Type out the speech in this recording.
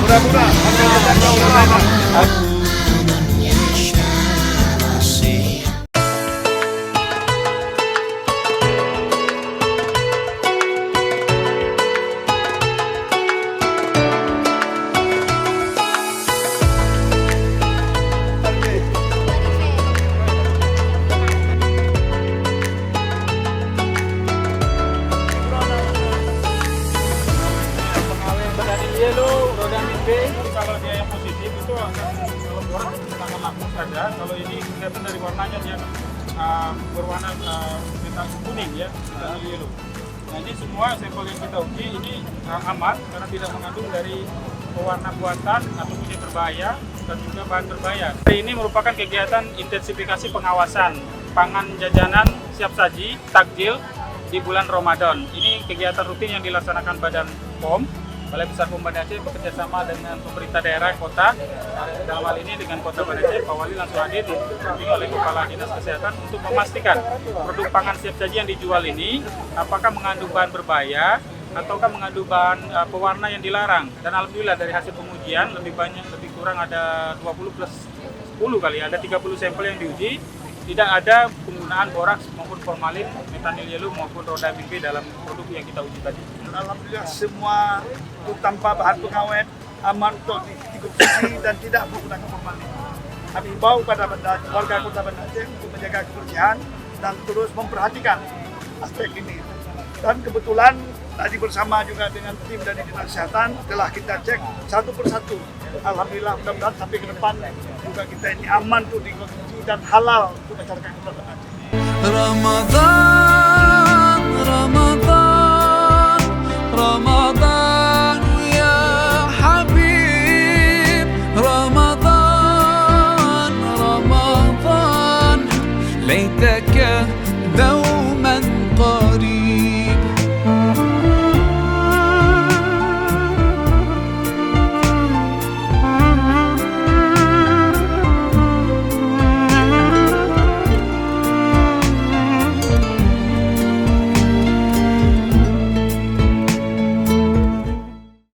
Mudah-mudahan sampai kita jauh. Yellow, roda mimpi, kalau dia yang positif itu akan kalau orang sangat langsung saja. Kalau ini kelihatan dari warnanya dia berwarna kita kuning ya, kita yellow. Nah ini semua sampel yang kita uji ini aman karena tidak mengandung dari pewarna buatan ataupun yang berbahaya dan juga bahan berbahaya. Hari ini merupakan kegiatan intensifikasi pengawasan pangan jajanan siap saji takjil di bulan Ramadan. Ini kegiatan rutin yang dilaksanakan Badan POM Balai Besar POM Banda Aceh bekerjasama dengan pemerintah daerah kota, dalam hal ini dengan Kota Banda Aceh. Pak Wali langsung hadir didampingi oleh Kepala Dinas Kesehatan untuk memastikan produk pangan siap saji yang dijual ini apakah mengandung bahan berbahaya ataukah mengandung bahan pewarna yang dilarang. Dan alhamdulillah dari hasil pengujian lebih kurang ada 20 plus 10 kali, ada 30 sampel yang diuji. Tidak ada penggunaan boraks maupun formalin, metanil yellow maupun roda mimpi dalam produk yang kita uji tadi. Alhamdulillah semua itu tanpa bahan pengawet, aman untuk dikonsumsi dan tidak menggunakan formalin. Kami himbau pada warga Kota Banda Aceh untuk menjaga kebersihan dan terus memperhatikan aspek ini. Dan kebetulan tadi bersama juga dengan tim dari Dinas Kesehatan telah kita cek satu persatu. Alhamdulillah mudah-mudahan sampai ke depan juga kita ini aman untuk dikonsumsi dan halal untuk masyarakat Kota Banda Aceh. Ramadan, Ramadan, Ramadan ya Habib, Ramadan, Ramadan, laitaka dauman